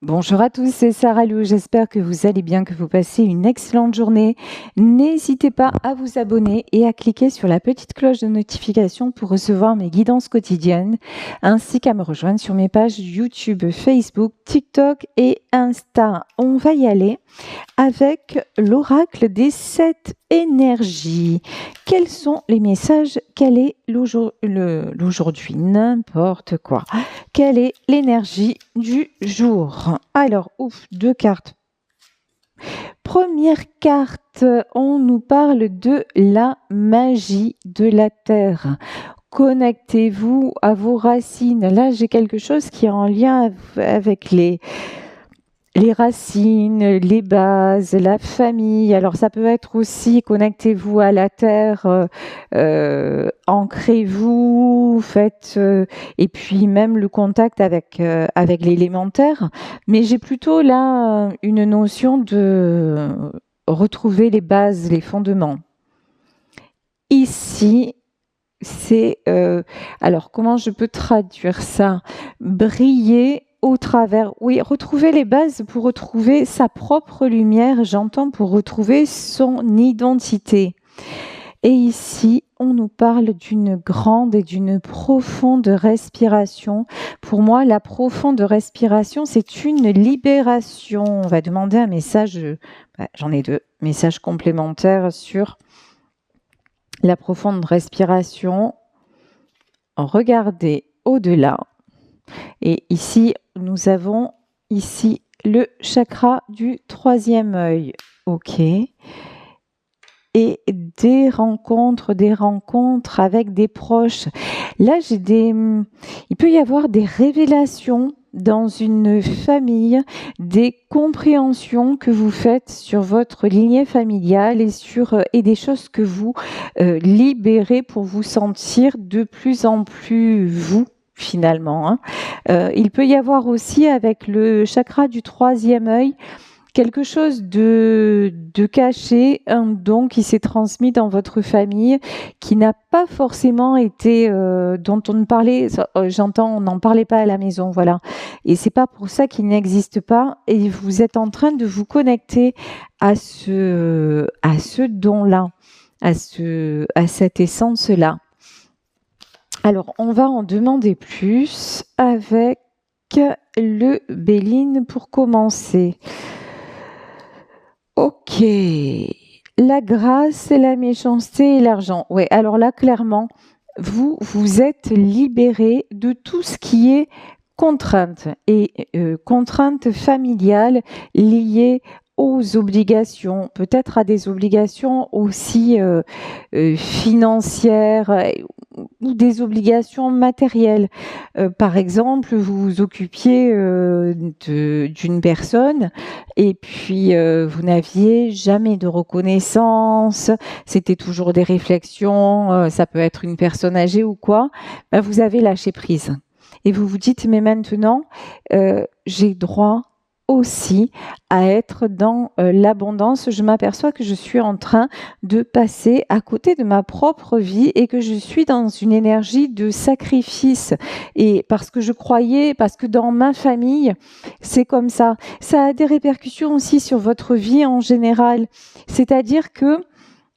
Bonjour à tous, c'est Sarah Lou. J'espère que vous allez bien, que vous passez une excellente journée. N'hésitez pas à vous abonner et à cliquer sur la petite cloche de notification pour recevoir mes guidances quotidiennes, ainsi qu'à me rejoindre sur mes pages YouTube, Facebook, TikTok et Insta. On va y aller avec l'oracle des 7 énergies. Quels sont les messages? Quel est l'aujourd'hui? N'importe quoi. Quelle est l'énergie du jour? Alors, deux cartes. Première carte, on nous parle de la magie de la terre. Connectez-vous à vos racines. Là, j'ai quelque chose qui est en lien avec les racines, les bases, la famille. Alors ça peut être aussi connectez-vous à la terre, ancrez-vous, faites et puis même le contact avec l'élémentaire. Mais j'ai plutôt là une notion de retrouver les bases, les fondements. Ici, c'est alors comment je peux traduire ça? Briller au travers, oui, retrouver les bases pour retrouver sa propre lumière, j'entends pour retrouver son identité. Et ici, on nous parle d'une grande et d'une profonde respiration. Pour moi, la profonde respiration, c'est une libération. On va demander un message, j'en ai deux, messages complémentaires sur la profonde respiration. Regardez au-delà. Et ici, nous avons ici le chakra du troisième œil. OK. Et des rencontres avec des proches. Là, il peut y avoir des révélations dans une famille, des compréhensions que vous faites sur votre lignée familiale et des choses que vous libérez pour vous sentir de plus en plus vous finalement. Il peut y avoir aussi avec le chakra du troisième œil quelque chose de caché, un don qui s'est transmis dans votre famille, qui n'a pas forcément été, dont on ne parlait, j'entends, on n'en parlait pas à la maison, voilà. Et c'est pas pour ça qu'il n'existe pas. Et vous êtes en train de vous connecter à ce don-là, à cette essence-là. Alors, on va en demander plus avec le Béline pour commencer. Ok. La grâce, la méchanceté et l'argent. Ouais, alors là, clairement, vous êtes libéré de tout ce qui est contrainte et contrainte familiale liée aux obligations, peut-être à des obligations aussi financières ou des obligations matérielles. Par exemple, vous vous occupiez d'une personne et puis vous n'aviez jamais de reconnaissance, c'était toujours des réflexions, ça peut être une personne âgée ou quoi, ben, vous avez lâché prise. Et vous vous dites, mais maintenant, j'ai droit aussi à être dans l'abondance. Je m'aperçois que je suis en train de passer à côté de ma propre vie et que je suis dans une énergie de sacrifice. Et parce que dans ma famille, c'est comme ça. Ça a des répercussions aussi sur votre vie en général. C'est-à-dire que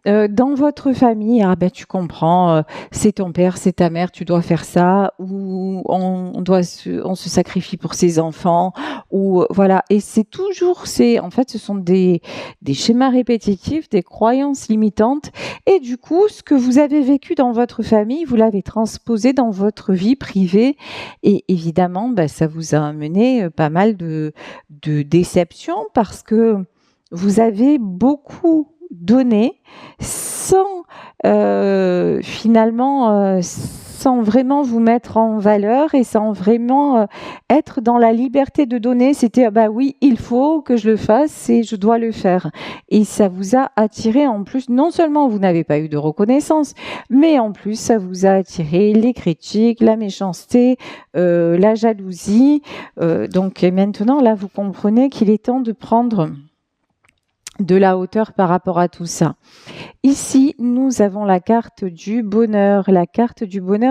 dans votre famille, ah ben tu comprends, c'est ton père, c'est ta mère, tu dois faire ça, ou on se sacrifie pour ses enfants, ou voilà. Et en fait, ce sont des schémas répétitifs, des croyances limitantes, et du coup, ce que vous avez vécu dans votre famille, vous l'avez transposé dans votre vie privée, et évidemment, ben, ça vous a amené pas mal de déceptions parce que vous avez beaucoup donné sans sans vraiment vous mettre en valeur et sans vraiment être dans la liberté de donner. C'était bah oui, il faut que je le fasse et je dois le faire. Et ça vous a attiré en plus, non seulement vous n'avez pas eu de reconnaissance, mais en plus ça vous a attiré les critiques, la méchanceté, la jalousie. Donc maintenant là, vous comprenez qu'il est temps de prendre de la hauteur par rapport à tout ça. Ici, nous avons la carte du bonheur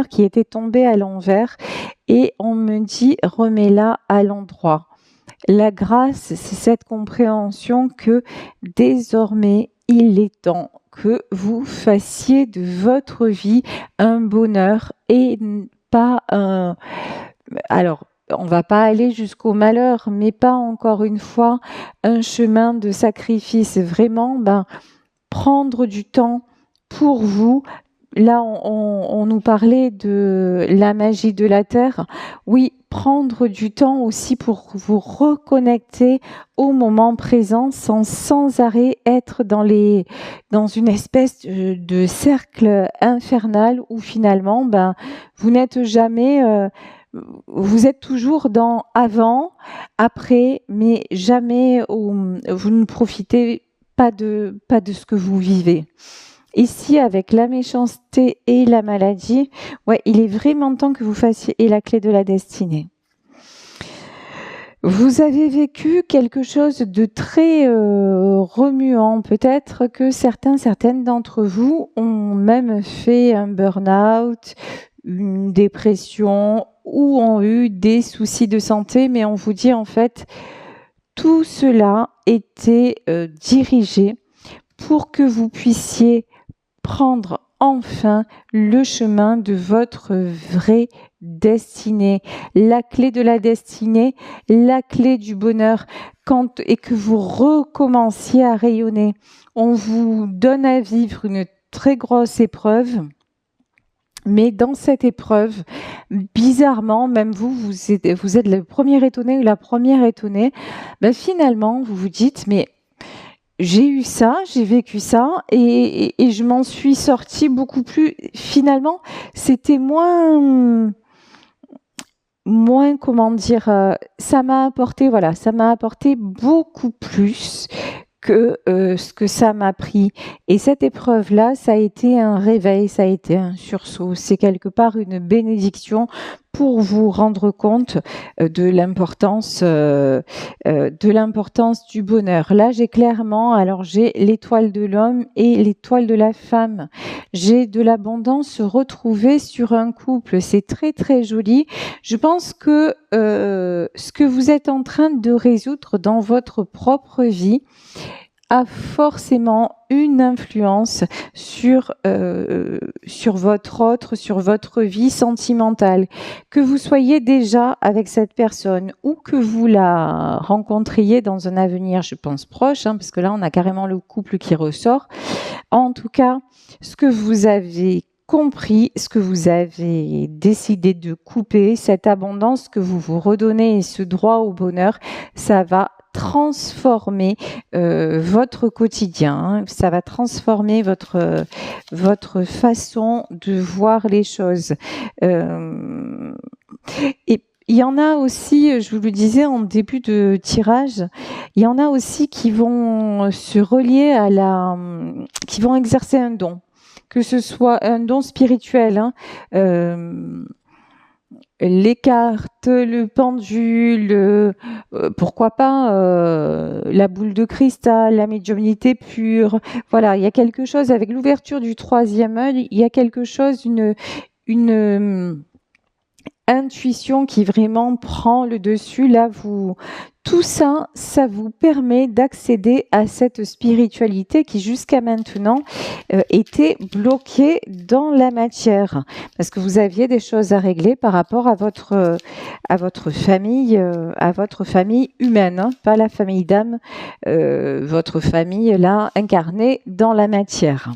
qui était tombée à l'envers et on me dit remets-la à l'endroit. La grâce, c'est cette compréhension que désormais, il est temps que vous fassiez de votre vie un bonheur et pas un... Alors, on va pas aller jusqu'au malheur, mais pas encore une fois un chemin de sacrifice. Vraiment, prendre du temps pour vous. Là, on nous parlait de la magie de la Terre. Oui, prendre du temps aussi pour vous reconnecter au moment présent sans arrêt être dans une espèce de cercle infernal où finalement, vous n'êtes jamais, vous êtes toujours dans avant, après, mais jamais vous ne profitez pas de ce que vous vivez. Ici, avec la méchanceté et la maladie, ouais, il est vraiment temps que vous fassiez la clé de la destinée. Vous avez vécu quelque chose de très remuant. Peut-être que certaines d'entre vous ont même fait un burn-out, une dépression ou ont eu des soucis de santé, mais on vous dit en fait, tout cela était dirigé pour que vous puissiez prendre enfin le chemin de votre vraie destinée, la clé de la destinée, la clé du bonheur, et que vous recommenciez à rayonner. On vous donne à vivre une très grosse épreuve, mais dans cette épreuve, bizarrement, même vous êtes le premier étonné ou la première étonnée, finalement, vous vous dites, mais j'ai eu ça, j'ai vécu ça et je m'en suis sortie beaucoup plus. Finalement, c'était moins, comment dire, ça m'a apporté beaucoup plus que ce que ça m'a pris. Et cette épreuve-là, ça a été un réveil, ça a été un sursaut. C'est quelque part une bénédiction pour vous rendre compte de l'importance du bonheur. Là, j'ai l'étoile de l'homme et l'étoile de la femme. J'ai de l'abondance retrouvée sur un couple. C'est très, très joli. Je pense que ce que vous êtes en train de résoudre dans votre propre vie a forcément une influence sur votre vie sentimentale. Que vous soyez déjà avec cette personne ou que vous la rencontriez dans un avenir, je pense, proche, parce que là, on a carrément le couple qui ressort. En tout cas, ce que vous avez compris, ce que vous avez décidé de couper, cette abondance que vous vous redonnez et ce droit au bonheur, ça va transformer votre quotidien, ça va transformer votre façon de voir les choses. Et il y en a aussi, je vous le disais en début de tirage, il y en a aussi qui vont se relier qui vont exercer un don, que ce soit un don spirituel, les cartes, le pendule, pourquoi pas la boule de cristal, la médiumnité pure. Voilà, il y a quelque chose avec l'ouverture du troisième œil, il y a quelque chose, une intuition qui vraiment prend le dessus. Là, tout ça, ça vous permet d'accéder à cette spiritualité qui jusqu'à maintenant était bloquée dans la matière, parce que vous aviez des choses à régler par rapport à votre famille humaine, pas la famille d'âme, votre famille là incarnée dans la matière.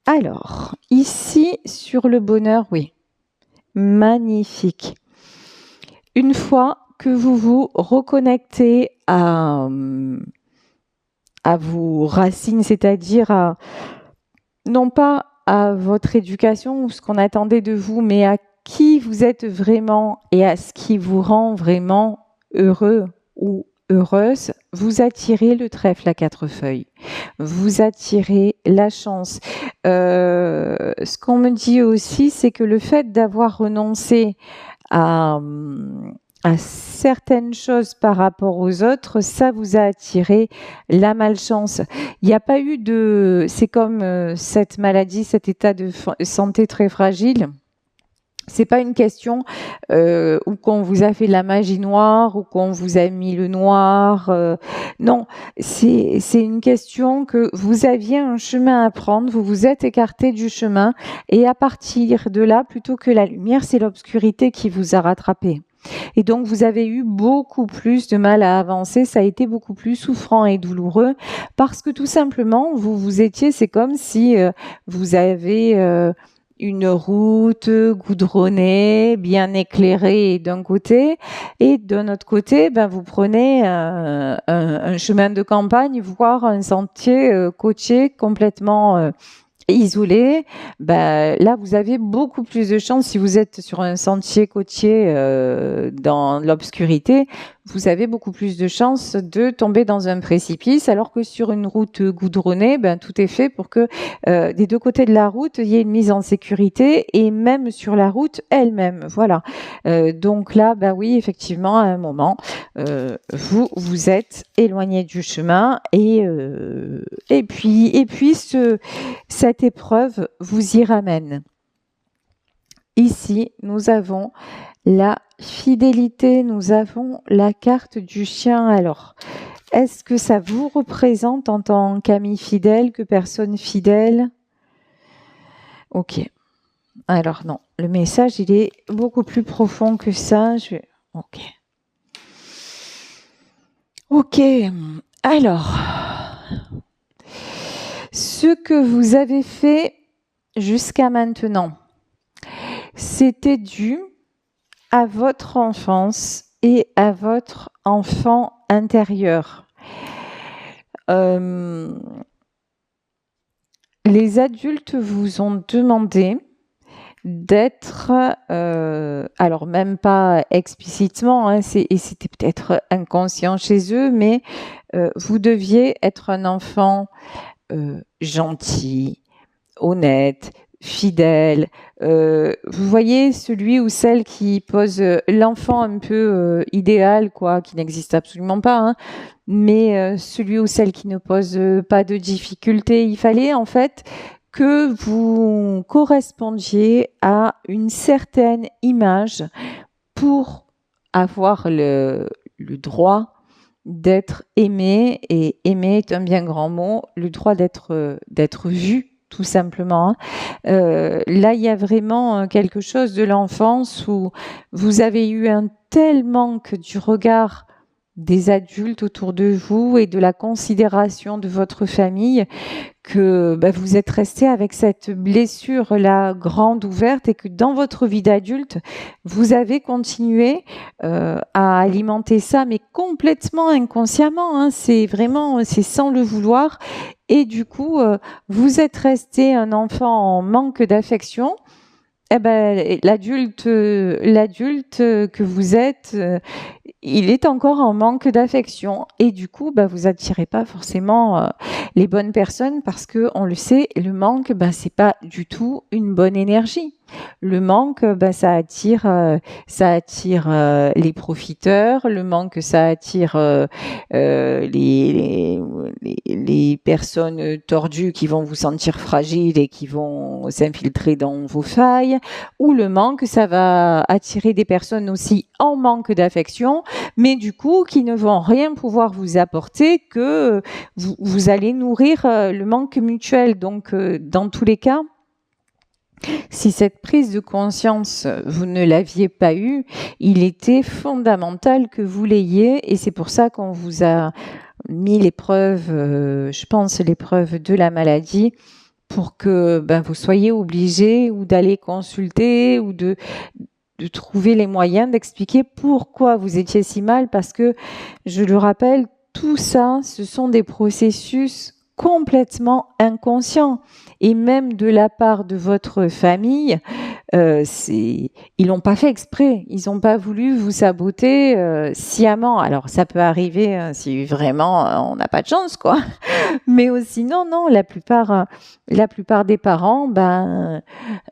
Alors, ici sur le bonheur, oui. Magnifique. Une fois que vous vous reconnectez à vos racines, c'est-à-dire non pas à votre éducation ou ce qu'on attendait de vous, mais à qui vous êtes vraiment et à ce qui vous rend vraiment heureux ou heureuse, vous attirez le trèfle à 4 feuilles. Vous attirez la chance. Ce qu'on me dit aussi, c'est que le fait d'avoir renoncé à certaines choses par rapport aux autres, ça vous a attiré la malchance. Il n'y a pas eu c'est comme cette maladie, cet état de santé très fragile. C'est pas une question où qu'on vous a fait de la magie noire ou qu'on vous a mis le noir. Non, c'est une question que vous aviez un chemin à prendre, vous vous êtes écarté du chemin et à partir de là, plutôt que la lumière, c'est l'obscurité qui vous a rattrapé. Et donc, vous avez eu beaucoup plus de mal à avancer, ça a été beaucoup plus souffrant et douloureux parce que tout simplement, vous étiez, c'est comme si vous avez une route goudronnée, bien éclairée d'un côté, et d'un autre côté, ben, vous prenez un chemin de campagne, voire un sentier côtier complètement isolé. Ben, là, vous avez beaucoup plus de chances, si vous êtes sur un sentier côtier dans l'obscurité, vous avez beaucoup plus de chances de tomber dans un précipice, alors que sur une route goudronnée, ben, tout est fait pour que des deux côtés de la route, il y ait une mise en sécurité, et même sur la route elle-même. Voilà. Donc là, ben oui, effectivement, à un moment, vous êtes éloigné du chemin, et puis cette épreuve vous y ramène. Ici, nous avons la fidélité, nous avons la carte du chien. Alors, est-ce que ça vous représente en tant qu'ami fidèle, que personne fidèle? Ok. Alors non, le message, il est beaucoup plus profond que ça. Ok. Ok. Alors, ce que vous avez fait jusqu'à maintenant, c'était dû à votre enfance et à votre enfant intérieur. Les adultes vous ont demandé d'être, alors même pas explicitement, hein, et c'était peut-être inconscient chez eux, mais vous deviez être un enfant gentil, honnête, fidèle. Vous voyez, celui ou celle qui pose l'enfant un peu idéal, quoi, qui n'existe absolument pas, hein, mais celui ou celle qui ne pose pas de difficultés. Il fallait en fait que vous correspondiez à une certaine image pour avoir le droit d'être aimé, et aimer est un bien grand mot, le droit d'être vu, tout simplement. Là, il y a vraiment quelque chose de l'enfance où vous avez eu un tel manque du regard des adultes autour de vous et de la considération de votre famille que vous êtes resté avec cette blessure-là grande ouverte, et que dans votre vie d'adulte, vous avez continué à alimenter ça, mais complètement inconsciemment, hein, c'est sans le vouloir, et du coup, vous êtes resté un enfant en manque d'affection. L'adulte que vous êtes, il est encore en manque d'affection, et du coup, vous attirez pas forcément les bonnes personnes, parce que on le sait, le manque, c'est pas du tout une bonne énergie. Le manque, ça attire les profiteurs. Le manque, ça attire les personnes tordues qui vont vous sentir fragile et qui vont s'infiltrer dans vos failles. Ou le manque, ça va attirer des personnes aussi en manque d'affection, mais du coup qui ne vont rien pouvoir vous apporter, que vous allez nourrir le manque mutuel. Donc dans tous les cas, si cette prise de conscience, vous ne l'aviez pas eue, il était fondamental que vous l'ayez, et c'est pour ça qu'on vous a mis l'épreuve, je pense l'épreuve de la maladie, pour que vous soyez obligés ou d'aller consulter ou de trouver les moyens d'expliquer pourquoi vous étiez si mal, parce que, je le rappelle, tout ça, ce sont des processus complètement inconscients, et même de la part de votre famille, ils l'ont pas fait exprès, ils n'ont pas voulu vous saboter sciemment. Alors ça peut arriver si vraiment on n'a pas de chance, quoi. Mais aussi non, la plupart des parents,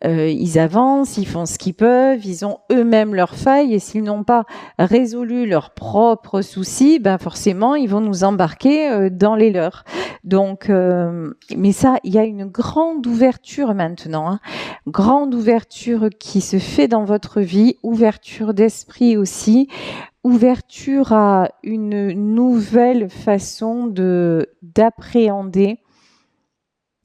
ils avancent, ils font ce qu'ils peuvent, ils ont eux-mêmes leurs failles, et s'ils n'ont pas résolu leurs propres soucis, forcément ils vont nous embarquer dans les leurs. Donc, mais ça, il y a une grande ouverture maintenant, hein, grande ouverture qui se fait dans votre vie, ouverture d'esprit aussi, ouverture à une nouvelle façon d'appréhender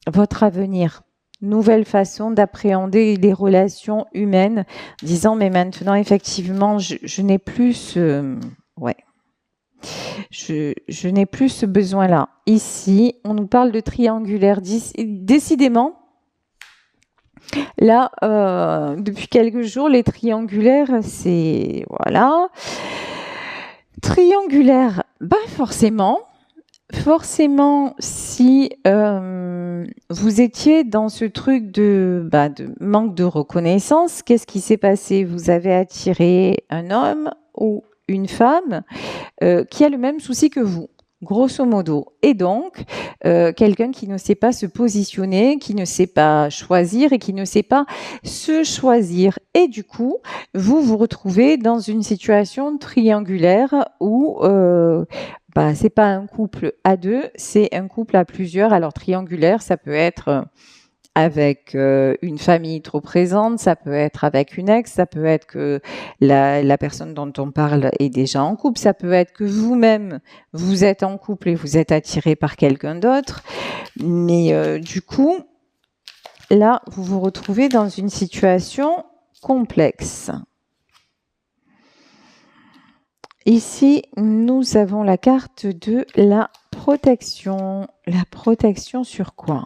votre avenir. Nouvelle façon d'appréhender les relations humaines, disant mais maintenant effectivement je n'ai plus je n'ai plus ce besoin-là. Ici, on nous parle de triangulaire. Décidément, là, depuis quelques jours, les triangulaires, c'est voilà. Triangulaire, forcément, si vous étiez dans ce truc de manque de reconnaissance, qu'est-ce qui s'est passé? Vous avez attiré un homme ou une femme qui a le même souci que vous, grosso modo. Et donc, quelqu'un qui ne sait pas se positionner, qui ne sait pas choisir et qui ne sait pas se choisir. Et du coup, vous vous retrouvez dans une situation triangulaire où c'est pas un couple à deux, c'est un couple à plusieurs. Alors triangulaire, ça peut être avec une famille trop présente, ça peut être avec une ex, ça peut être que la personne dont on parle est déjà en couple, ça peut être que vous-même, vous êtes en couple et vous êtes attiré par quelqu'un d'autre. Mais du coup, là, vous vous retrouvez dans une situation complexe. Ici, nous avons la carte de la protection. La protection sur quoi ?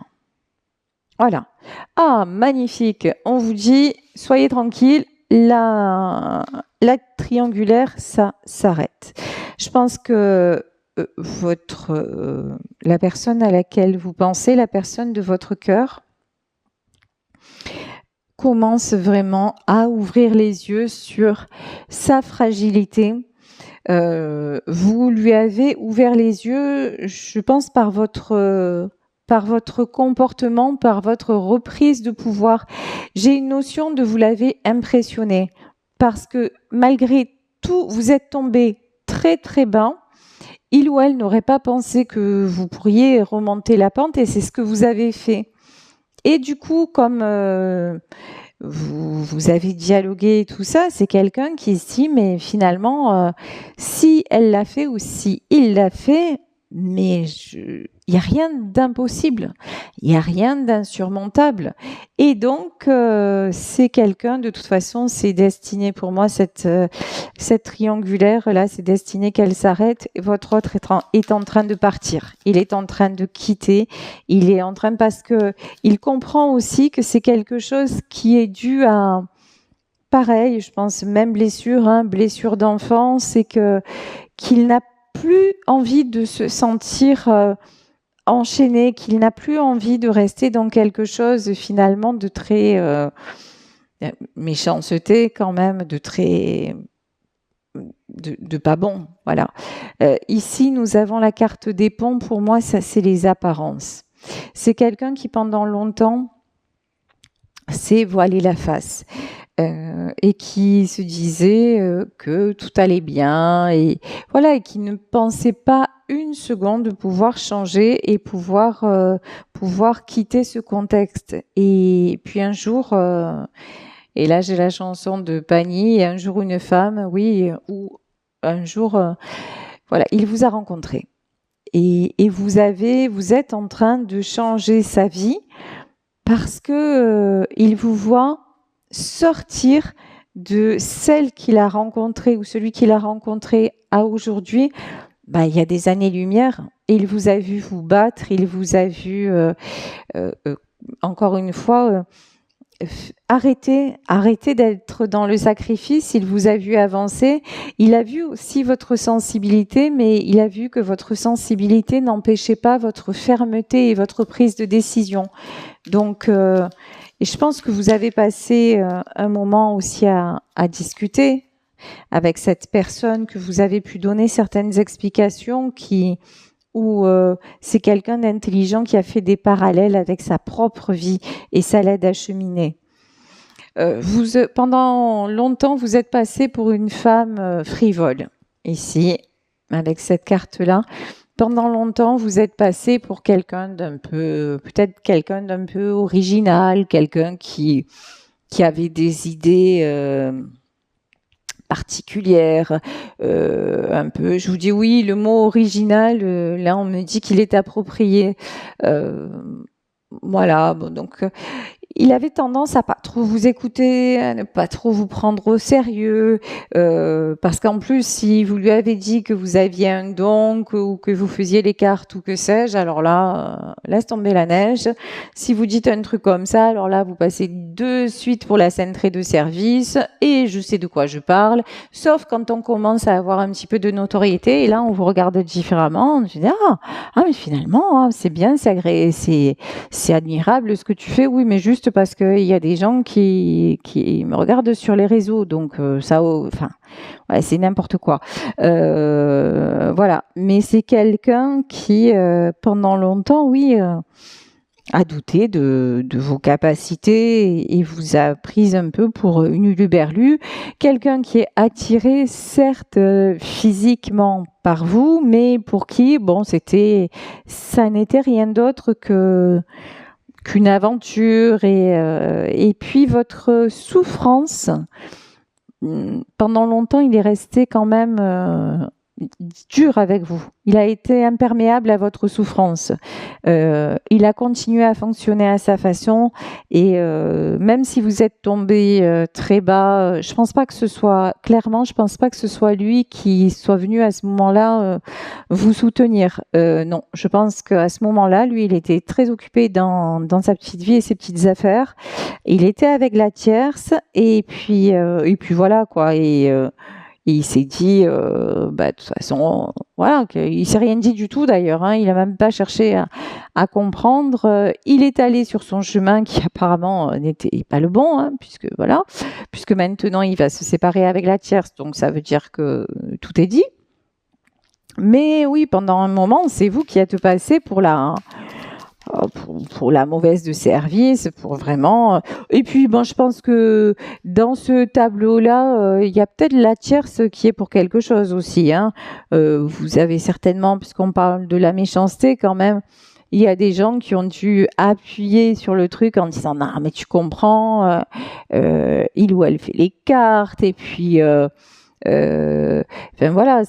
Voilà. Ah, magnifique. On vous dit, soyez tranquille, la triangulaire, ça s'arrête. Je pense que la personne à laquelle vous pensez, la personne de votre cœur, commence vraiment à ouvrir les yeux sur sa fragilité. Vous lui avez ouvert les yeux, je pense, par votre comportement, par votre reprise de pouvoir. J'ai une notion de vous l'avez impressionné parce que malgré tout, vous êtes tombé très très bas. Il ou elle n'aurait pas pensé que vous pourriez remonter la pente et c'est ce que vous avez fait. Et du coup, comme vous avez dialogué et tout ça, c'est quelqu'un qui se dit, mais finalement, si elle l'a fait ou si il l'a fait, mais il n'y a rien d'impossible, il n'y a rien d'insurmontable. Et donc, c'est quelqu'un, de toute façon, c'est destiné pour moi, cette triangulaire-là, c'est destiné qu'elle s'arrête. Et votre autre est en train de partir. Il est en train de quitter. Il est en train, parce que il comprend aussi que c'est quelque chose qui est dû à, pareil, je pense, même blessure d'enfance, c'est qu'il n'a plus envie de se sentir enchaîné, qu'il n'a plus envie de rester dans quelque chose finalement de très méchanceté quand même, de très de pas bon, voilà. Ici, nous avons la carte des ponts. Pour moi, ça, c'est les apparences. C'est quelqu'un qui, pendant longtemps, s'est voilé la face. Et qui se disait que tout allait bien et voilà, et qui ne pensait pas une seconde de pouvoir changer et pouvoir quitter ce contexte. Et puis un jour, et là j'ai la chanson de Pagny, et un jour une femme, oui, ou un jour, voilà, il vous a rencontré et vous êtes en train de changer sa vie parce que il vous voit sortir de celle qu'il a rencontrée ou celui qu'il a rencontré à aujourd'hui. Il y a des années-lumière. Il vous a vu vous battre, il vous a vu, encore une fois, arrêter d'être dans le sacrifice. Il vous a vu avancer. Il a vu aussi votre sensibilité, mais il a vu que votre sensibilité n'empêchait pas votre fermeté et votre prise de décision. Donc, et je pense que vous avez passé un moment aussi à discuter avec cette personne, que vous avez pu donner certaines explications où c'est quelqu'un d'intelligent qui a fait des parallèles avec sa propre vie et ça l'aide à cheminer. Pendant longtemps, vous êtes passé pour une femme frivole, ici, avec cette carte-là, pendant longtemps, vous êtes passé pour quelqu'un d'un peu, peut-être quelqu'un d'un peu original, quelqu'un qui avait des idées particulière, un peu. Je vous dis oui, le mot original, là on me dit qu'il est approprié. Voilà, bon, donc il avait tendance à pas trop vous écouter, à ne pas trop vous prendre au sérieux, parce qu'en plus, si vous lui avez dit que vous aviez un don ou que vous faisiez les cartes ou que sais-je, alors là, laisse tomber la neige. Si vous dites un truc comme ça, alors là, vous passez de suite pour la cintrée de service et je sais de quoi je parle, sauf quand on commence à avoir un petit peu de notoriété et là, on vous regarde différemment. On se dit, mais finalement, c'est bien, c'est agréable, c'est admirable ce que tu fais. Oui, mais juste parce qu'il y a des gens qui me regardent sur les réseaux, donc ça, enfin, ouais, c'est n'importe quoi. Voilà, mais c'est quelqu'un qui, pendant longtemps, oui, a douté de vos capacités et vous a pris un peu pour une huluberlue. Quelqu'un qui est attiré, certes, physiquement par vous, mais pour qui, bon, ça n'était rien d'autre qu'une aventure et puis votre souffrance. Pendant longtemps, il est resté quand même dur avec vous. Il a été imperméable à votre souffrance. Il a continué à fonctionner à sa façon et même si vous êtes tombé très bas, je pense pas que ce soit lui qui soit venu à ce moment-là vous soutenir. Non, je pense qu'à ce moment-là, lui, il était très occupé dans sa petite vie et ses petites affaires. Il était avec la tierce et puis voilà quoi et il s'est dit, de toute façon, voilà, il s'est rien dit du tout d'ailleurs. Il a même pas cherché à comprendre. Il est allé sur son chemin qui apparemment n'était pas le bon, puisque maintenant il va se séparer avec la tierce, donc ça veut dire que tout est dit. Mais oui, pendant un moment, c'est vous qui êtes passé pour la mauvaise de service, pour vraiment. Et puis, je pense que dans ce tableau-là, il y a peut-être la tierce qui est pour quelque chose aussi. Vous avez certainement, puisqu'on parle de la méchanceté quand même, il y a des gens qui ont dû appuyer sur le truc en disant non, mais tu comprends, il ou elle fait les cartes, et puis, voilà,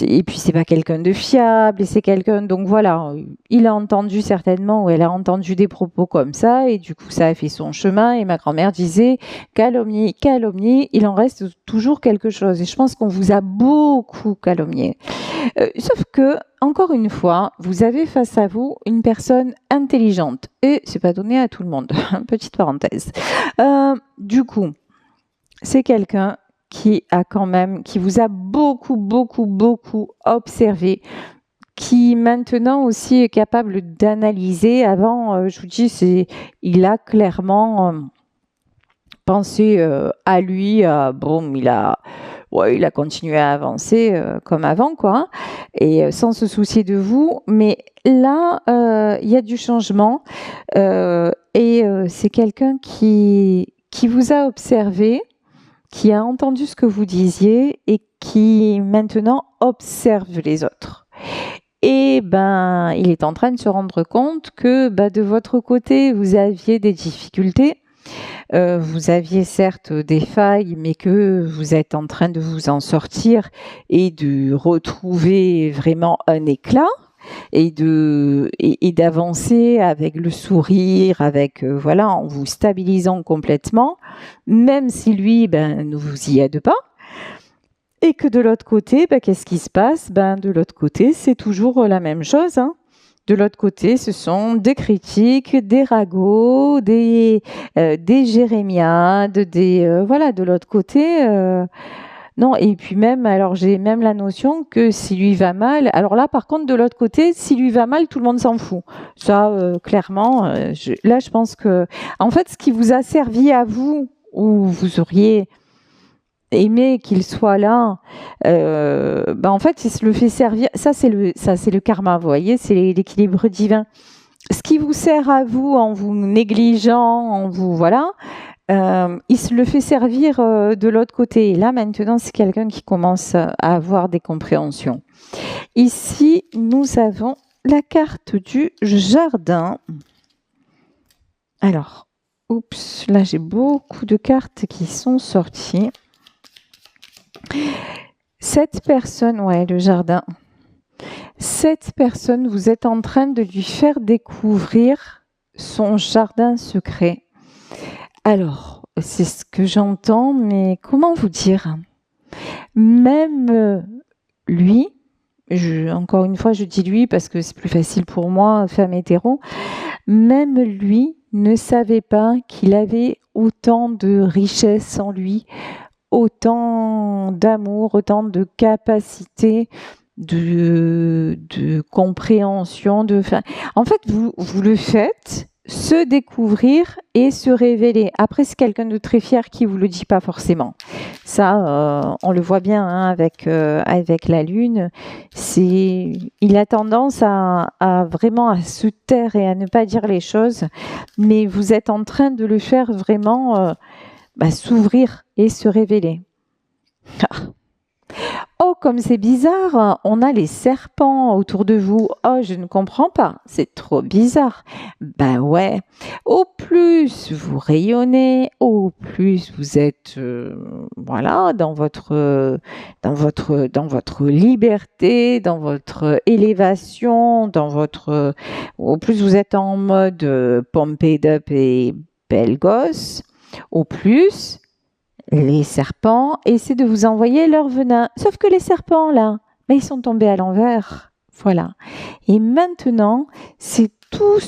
et puis c'est pas quelqu'un de fiable et c'est quelqu'un, donc voilà, il a entendu certainement ou elle a entendu des propos comme ça et du coup ça a fait son chemin et ma grand-mère disait calomnie, il en reste toujours quelque chose et je pense qu'on vous a beaucoup calomnié. Sauf que encore une fois, vous avez face à vous une personne intelligente et c'est pas donné à tout le monde. Petite parenthèse. Du coup, c'est quelqu'un qui vous a beaucoup observé, qui maintenant aussi est capable d'analyser. Avant, je vous dis, il a clairement pensé à lui. Il a continué à avancer comme avant, quoi, et sans se soucier de vous. Mais là, il y a du changement et c'est quelqu'un qui vous a observé, qui a entendu ce que vous disiez et qui maintenant observe les autres. Et il est en train de se rendre compte que de votre côté, vous aviez des difficultés. Vous aviez certes des failles, mais que vous êtes en train de vous en sortir et de retrouver vraiment un éclat. Et d'avancer avec le sourire, avec en vous stabilisant complètement, même si lui ne vous y aide pas. Et que de l'autre côté, qu'est-ce qui se passe? De l'autre côté, c'est toujours la même chose. De l'autre côté, ce sont des critiques, des ragots, des jérémiades, de l'autre côté. Non, et puis même, alors j'ai même la notion que s'il lui va mal, alors là par contre de l'autre côté, s'il lui va mal, tout le monde s'en fout. Ça, clairement, là je pense que, en fait, ce qui vous a servi à vous, ou vous auriez aimé qu'il soit là, en fait, il se le fait servir. Ça c'est le karma, vous voyez, c'est l'équilibre divin. Ce qui vous sert à vous en vous négligeant, en vous il se le fait servir de l'autre côté. Et là, maintenant, c'est quelqu'un qui commence à avoir des compréhensions. Ici, nous avons la carte du jardin. Alors, oups, là j'ai beaucoup de cartes qui sont sorties. Cette personne, ouais, le jardin. Cette personne, vous êtes en train de lui faire découvrir son jardin secret. Alors, c'est ce que j'entends, mais comment vous dire? Même lui, encore une fois, je dis lui parce que c'est plus facile pour moi, femme hétéro, même lui ne savait pas qu'il avait autant de richesse en lui, autant d'amour, autant de capacité, de compréhension. En fait, vous le faites se découvrir et se révéler. Après, c'est quelqu'un de très fier qui vous le dit pas forcément. Ça, on le voit bien hein, avec la lune. Il a tendance à vraiment à se taire et à ne pas dire les choses, mais vous êtes en train de le faire vraiment s'ouvrir et se révéler. Oh, comme c'est bizarre, on a les serpents autour de vous. Oh, je ne comprends pas, c'est trop bizarre. Ben ouais, au plus vous rayonnez, au plus vous êtes voilà, dans votre liberté, dans votre élévation, au plus vous êtes en mode pumped up et belle gosse, au plus les serpents essaient de vous envoyer leur venin. Sauf que les serpents, là, ils sont tombés à l'envers. Voilà. Et maintenant, c'est toute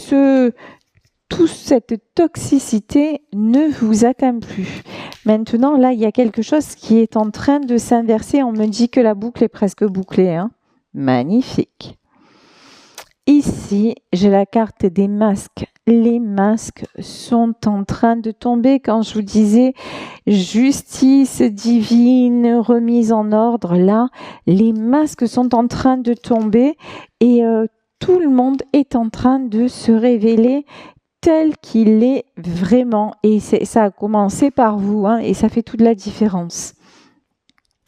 cette toxicité ne vous atteint plus. Maintenant, là, il y a quelque chose qui est en train de s'inverser. On me dit que la boucle est presque bouclée. Hein. Magnifique. Ici, j'ai la carte des masques. Les masques sont en train de tomber. Quand je vous disais justice divine, remise en ordre, là, les masques sont en train de tomber et tout le monde est en train de se révéler tel qu'il est vraiment. Et ça a commencé par vous, hein, et ça fait toute la différence.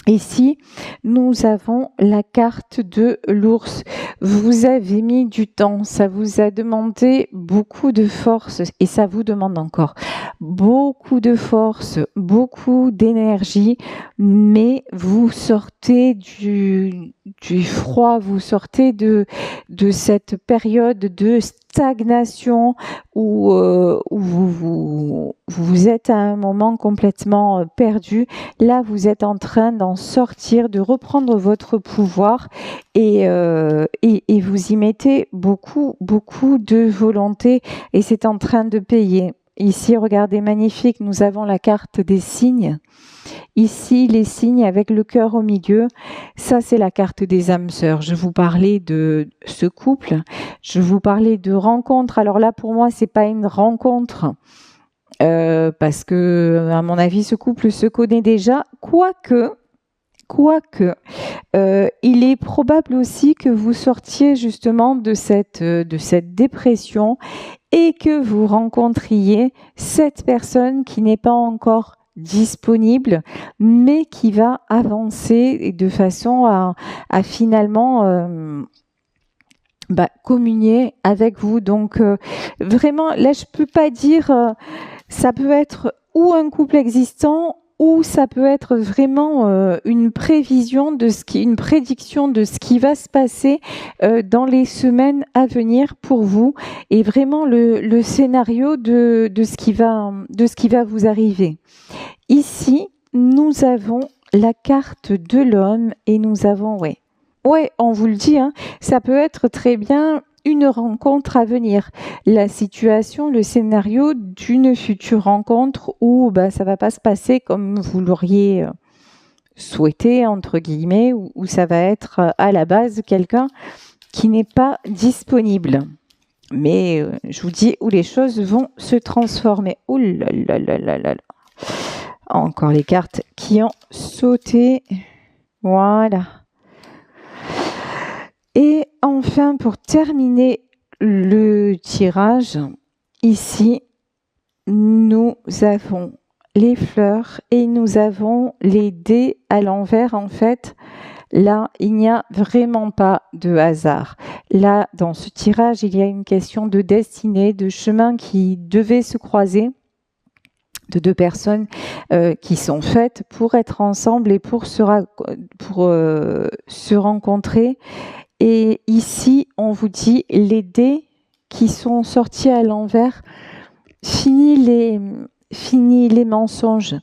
Ici, nous avons la carte de l'ours. Vous avez mis du temps, ça vous a demandé beaucoup de force et ça vous demande encore beaucoup de force, beaucoup d'énergie, mais vous sortez du froid, vous sortez de cette période de stagnation où vous êtes à un moment complètement perdu. Là, vous êtes en train d'en sortir, de reprendre votre pouvoir et vous y mettez beaucoup de volonté et c'est en train de payer. Ici, regardez, magnifique, nous avons la carte des signes. Ici, les signes avec le cœur au milieu, ça c'est la carte des âmes sœurs. Je vous parlais de ce couple, je vous parlais de rencontre. Alors là, pour moi, c'est pas une rencontre parce que, à mon avis, ce couple se connaît déjà. Quoique, il est probable aussi que vous sortiez justement de cette dépression et que vous rencontriez cette personne qui n'est pas encore disponible, mais qui va avancer de façon à finalement communier avec vous. Donc vraiment, là, je peux pas dire, ça peut être ou un couple existant ou ça peut être vraiment une prédiction de ce qui va se passer dans les semaines à venir pour vous et vraiment le scénario de ce qui va vous arriver. Ici, nous avons la carte de l'homme et nous avons on vous le dit, hein, ça peut être très bien une rencontre à venir. La situation, le scénario d'une future rencontre où ça va pas se passer comme vous l'auriez souhaité, entre guillemets, où ça va être à la base quelqu'un qui n'est pas disponible. Mais je vous dis où les choses vont se transformer. Ouh là là là là là. Encore les cartes qui ont sauté. Voilà. Et enfin, pour terminer le tirage, ici, nous avons les fleurs et nous avons les dés à l'envers. En fait, Là, il n'y a vraiment pas de hasard. Là, dans ce tirage, il y a une question de destinée, de chemin qui devait se croiser, de deux personnes qui sont faites pour être ensemble et pour se rencontrer. Et ici, on vous dit les dés qui sont sortis à l'envers, fini les mensonges,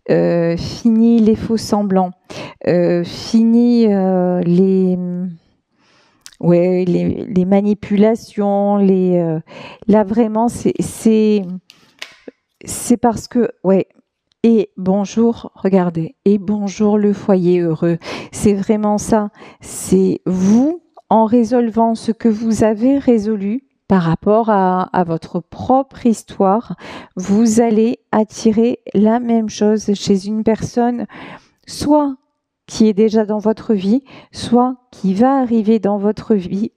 fini les faux semblants, fini les manipulations, là vraiment c'est parce que et bonjour, regardez, et bonjour le foyer heureux. C'est vraiment ça. C'est vous, en résolvant ce que vous avez résolu par rapport à votre propre histoire, vous allez attirer la même chose chez une personne, soit qui est déjà dans votre vie, soit qui va arriver dans votre vie,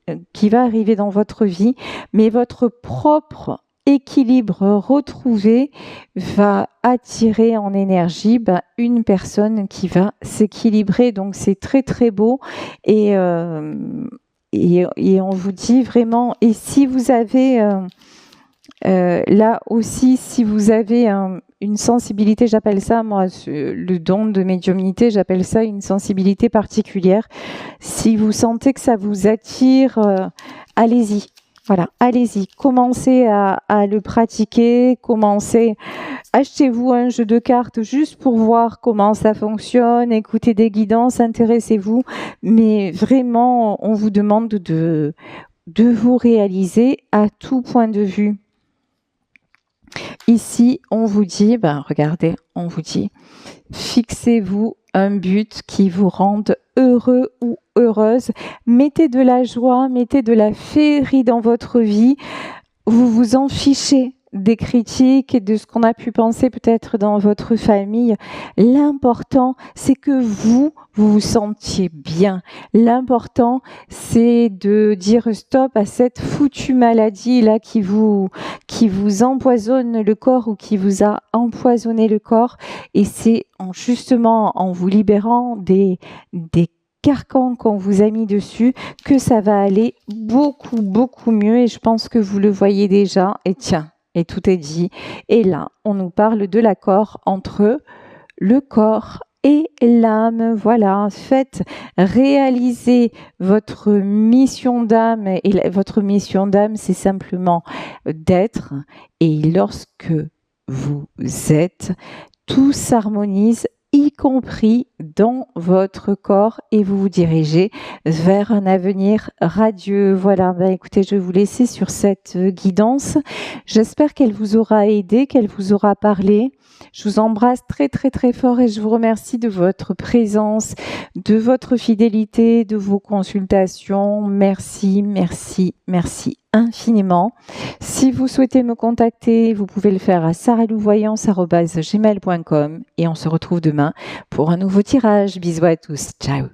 mais votre propre équilibre retrouvé va attirer en énergie une personne qui va s'équilibrer. Donc c'est très très beau et on vous dit vraiment, et si vous avez là aussi, si vous avez une sensibilité, j'appelle ça moi le don de médiumnité, j'appelle ça une sensibilité particulière. Si vous sentez que ça vous attire, allez-y. Voilà, allez-y, commencez à le pratiquer, achetez-vous un jeu de cartes juste pour voir comment ça fonctionne, écoutez des guidances, intéressez-vous, mais vraiment, on vous demande de vous réaliser à tout point de vue. Ici, on vous dit, regardez, on vous dit, fixez-vous un but qui vous rende heureux ou heureuse. Mettez de la joie, mettez de la féerie dans votre vie. Vous vous en fichez des critiques et de ce qu'on a pu penser peut-être dans votre famille. L'important, c'est que vous vous sentiez bien. L'important, c'est de dire stop à cette foutue maladie-là qui vous empoisonne le corps ou qui vous a empoisonné le corps. Et c'est justement en vous libérant des carcan qu'on vous a mis dessus que ça va aller beaucoup beaucoup mieux, et je pense que vous le voyez déjà. Et tiens, et tout est dit. Et là, on nous parle de l'accord entre le corps et l'âme. Voilà, faites réaliser votre mission d'âme, et votre mission d'âme, c'est simplement d'être, et lorsque vous êtes, tout s'harmonise, y compris dans votre corps, et vous vous dirigez vers un avenir radieux. Voilà, écoutez, je vais vous laisser sur cette guidance. J'espère qu'elle vous aura aidé, qu'elle vous aura parlé. Je vous embrasse très très très fort et je vous remercie de votre présence, de votre fidélité, de vos consultations. Merci, merci, merci infiniment. Si vous souhaitez me contacter, vous pouvez le faire à saralouvoyance@gmail.com, et on se retrouve demain pour un nouveau tirage. Bisous à tous. Ciao.